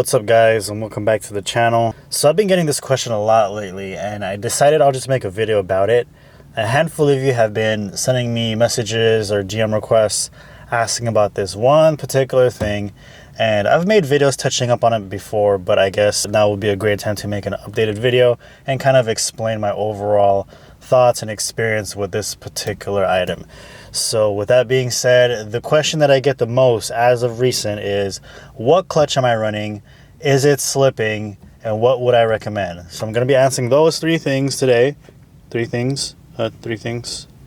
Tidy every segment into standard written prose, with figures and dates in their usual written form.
What's up guys, and welcome back to the channel. So I've been getting this question a lot lately and I decided I'll just make a video about it. A handful of you have been sending me messages or DM requests asking about this one particular thing, and I've made videos touching up on it before, but I guess now would be a great time to make an updated video and kind of explain my overall thoughts and experience with this particular item. So with that being said, the question that I get the most as of recent is, what clutch am I running? Is it slipping? And what would I recommend? So I'm going to be answering those three things today. I'm going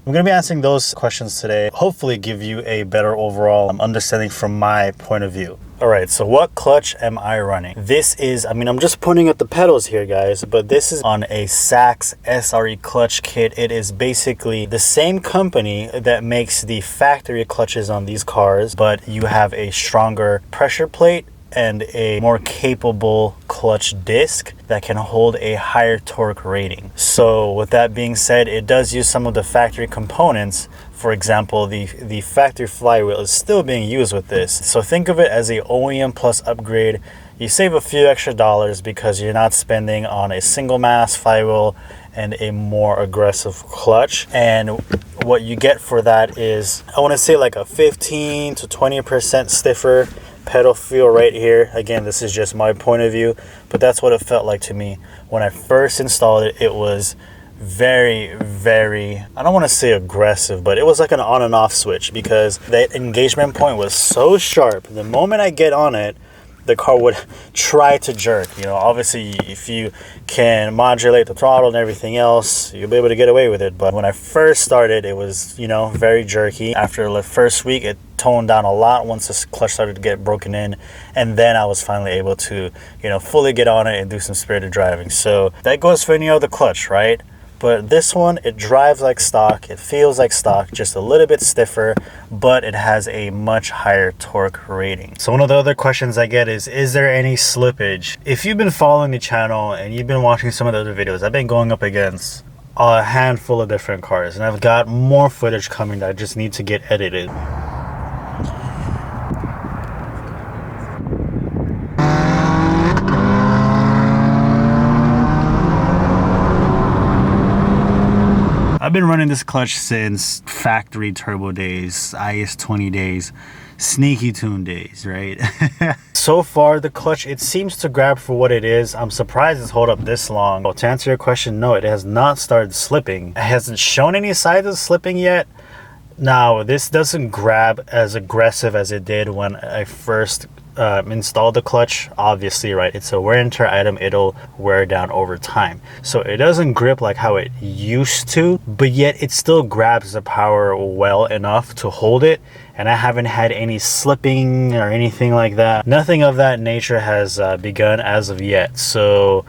to be answering those questions today. Hopefully give you a better overall understanding from my point of view. All right, so what clutch am I running? This is, I'm just pointing at the pedals here, guys, but this is on a Sachs SRE clutch kit. It is basically the same company that makes the factory clutches on these cars, but you have a stronger pressure plate and a more capable clutch disc that can hold a higher torque rating. So with that being said, it does use some of the factory components. For example, the factory flywheel is still being used with this. So think of it as a OEM plus upgrade. You save a few extra dollars because you're not spending on a single mass flywheel and a more aggressive clutch. And what you get for that is, I want to say like a 15 to 20% stiffer pedal feel right here. Again, this is just my point of view, but that's what it felt like to me when I first installed it. It was very, I don't want to say aggressive, but it was like an on and off switch because that engagement point was so sharp. The moment I get on it, the car would try to jerk. Obviously if you can modulate the throttle and everything else, you'll be able to get away with it. But when I first started, it was, very jerky. After the first week, it toned down a lot once the clutch started to get broken in. And then I was finally able to, fully get on it and do some spirited driving. So that goes for any other clutch, right? But this one, it drives like stock, it feels like stock, just a little bit stiffer, but it has a much higher torque rating. So one of the other questions I get is there any slippage? If you've been following the channel and you've been watching some of the other videos, I've been going up against a handful of different cars, and I've got more footage coming that I just need to get edited. I've been running this clutch since factory turbo days, IS-20 days, sneaky tune days, right? So far, the clutch, it seems to grab for what it is. I'm surprised it's hold up this long. Well, to answer your question, no, it has not started slipping. It hasn't shown any signs of slipping yet. Now, this doesn't grab as aggressive as it did when I first installed the clutch. Obviously, right, it's a wear and tear item. It'll wear down over time, so it doesn't grip like how it used to, but yet it still grabs the power well enough to hold it. And I haven't had any slipping or anything like that. Nothing of that nature has begun as of yet. So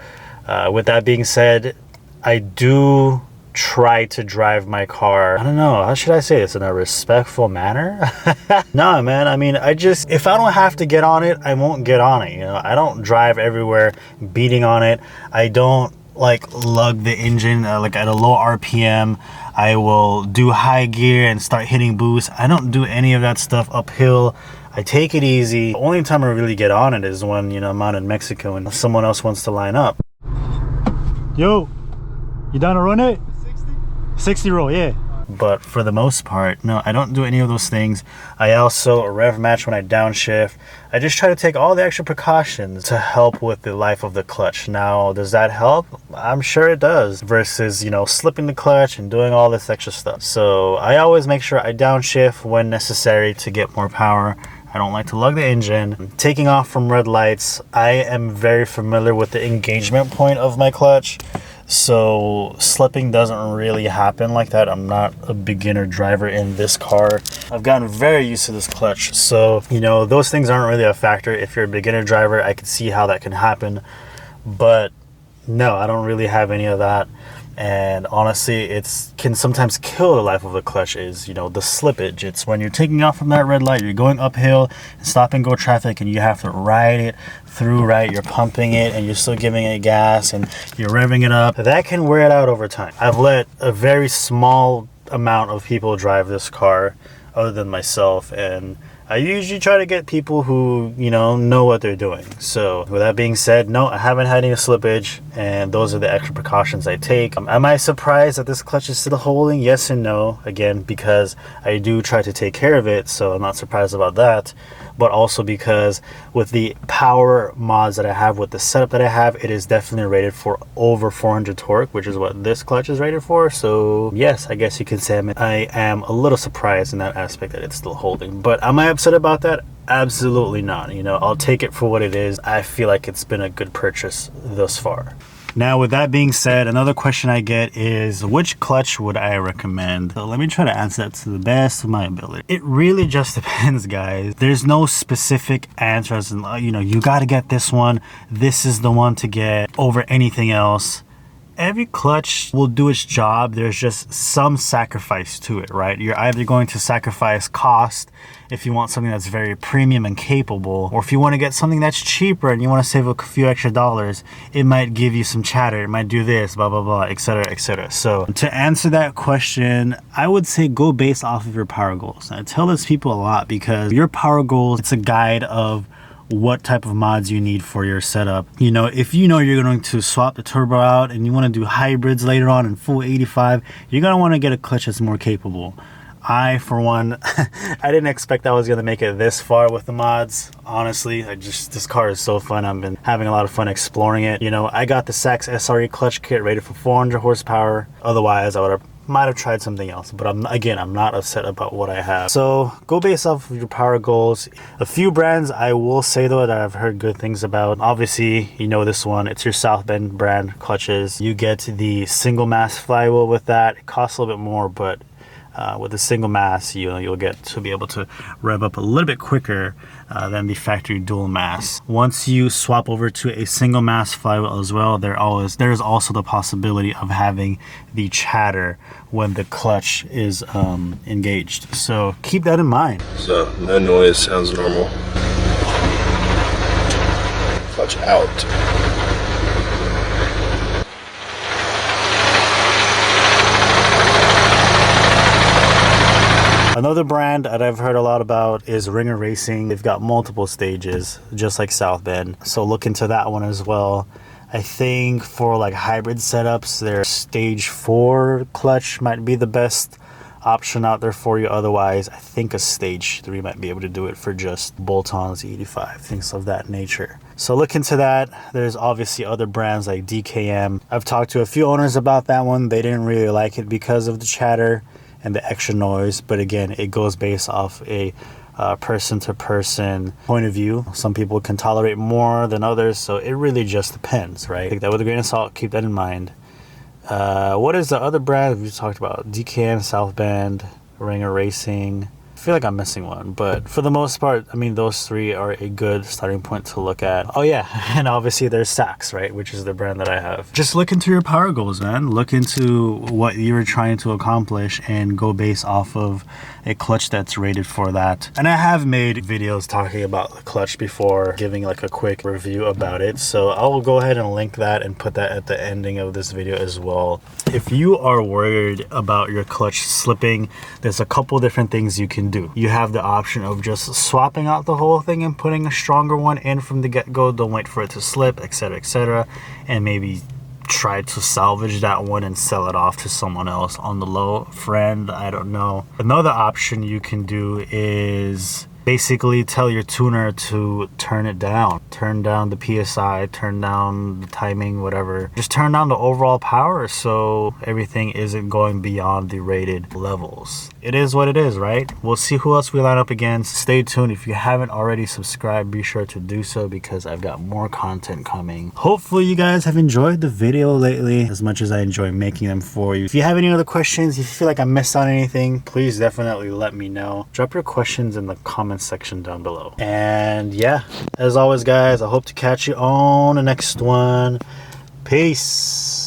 with that being said, I do try to drive my car, I don't know, how should I say this, in a respectful manner? Nah, man, if I don't have to get on it, I won't get on it. I don't drive everywhere beating on it. I don't like lug the engine like at a low RPM. I will do high gear and start hitting boost. I don't do any of that stuff uphill. I take it easy. The only time I really get on it is when, I'm out in Mexico and someone else wants to line up. Yo, you down to run it? 60 roll, yeah. But for the most part, no, I don't do any of those things. I also rev match when I downshift. I just try to take all the extra precautions to help with the life of the clutch. Now, does that help? I'm sure it does, versus, slipping the clutch and doing all this extra stuff. So I always make sure I downshift when necessary to get more power. I don't like to lug the engine. Taking off from red lights, I am very familiar with the engagement point of my clutch. So slipping doesn't really happen like that. I'm not a beginner driver in this car. I've gotten very used to this clutch. So, those things aren't really a factor. If you're a beginner driver, I can see how that can happen. But no, I don't really have any of that. And honestly, it can sometimes kill the life of the clutch is, the slippage. It's when you're taking off from that red light, you're going uphill, stop and go traffic, and you have to ride it through, right? You're pumping it and you're still giving it gas and you're revving it up. That can wear it out over time. I've let a very small amount of people drive this car other than myself, and I usually try to get people who, know what they're doing. So with that being said, no, I haven't had any slippage, and those are the extra precautions I take. Am I surprised that this clutch is still holding? Yes and no. Again, because I do try to take care of it, so I'm not surprised about that. But also because with the power mods that I have, with the setup that I have, it is definitely rated for over 400 torque, which is what this clutch is rated for. So yes, I guess you can say I am a little surprised in that aspect that it's still holding. But am I upset about that? Absolutely not. I'll take it for what it is. I feel like it's been a good purchase thus far. Now, with that being said, another question I get is, which clutch would I recommend? So let me try to answer that to the best of my ability. It really just depends, guys. There's no specific answers, and you got to get this one. This is the one to get over anything else. Every clutch will do its job. There's just some sacrifice to it, right? You're either going to sacrifice cost if you want something that's very premium and capable, or if you want to get something that's cheaper and you want to save a few extra dollars, it might give you some chatter, it might do this, blah, blah, blah, etc., etc. So to answer that question, I would say go based off of your power goals. And I tell this people a lot because your power goals, it's a guide of what type of mods you need for your setup. If you're going to swap the turbo out and you want to do hybrids later on in full 85, you're going to want to get a clutch that's more capable. I, for one, I didn't expect I was going to make it this far with the mods. Honestly, this car is so fun. I've been having a lot of fun exploring it. I got the Sachs SRE clutch kit rated for 400 horsepower. Otherwise, I might have tried something else, but I'm not upset about what I have. So go based off of your power goals. A few brands I will say though that I've heard good things about. Obviously, this one, it's your South Bend brand clutches. You get the single mass flywheel with that. It costs a little bit more, but with the single mass, you'll get to be able to rev up a little bit quicker than the factory dual mass. Once you swap over to a single mass flywheel as well, there's also the possibility of having the chatter when the clutch is engaged. So keep that in mind. So no noise, sounds normal. Clutch out. Another brand that I've heard a lot about is Ringer Racing. They've got multiple stages, just like South Bend. So look into that one as well. I think for like hybrid setups, their stage 4 clutch might be the best option out there for you. Otherwise, I think a stage 3 might be able to do it for just bolt-ons, 85, things of that nature. So look into that. There's obviously other brands like DKM. I've talked to a few owners about that one. They didn't really like it because of the chatter and the extra noise, but again, it goes based off a person-to-person point of view. Some people can tolerate more than others, so it really just depends, right? Take that with a grain of salt, keep that in mind. What is the other brand we talked about? DKM, South Bend, Ringer Racing. I feel like I'm missing one, but for the most part, those three are a good starting point to look at. Oh yeah, and obviously there's Sachs, right, which is the brand that I have. Just look into your power goals, man. Look into what you're trying to accomplish and go based off of a clutch that's rated for that. And I have made videos talking about the clutch before, giving like a quick review about it. So I will go ahead and link that and put that at the ending of this video as well. If you are worried about your clutch slipping, there's a couple different things you can do. You have the option of just swapping out the whole thing and putting a stronger one in from the get-go. Don't wait for it to slip, etc., etc., and maybe try to salvage that one and sell it off to someone else on the low. Friend, I don't know. Another option you can do is basically tell your tuner to turn it down. Turn down the PSI, turn down the timing, whatever. Just turn down the overall power so everything isn't going beyond the rated levels. It is what it is, right? We'll see who else we line up against. Stay tuned. If you haven't already subscribed, be sure to do so because I've got more content coming. Hopefully you guys have enjoyed the video lately as much as I enjoy making them for you. If you have any other questions, if you feel like I missed on anything, please definitely let me know. Drop your questions in the comments section down below. And yeah, as always guys, I hope to catch you on the next one. Peace.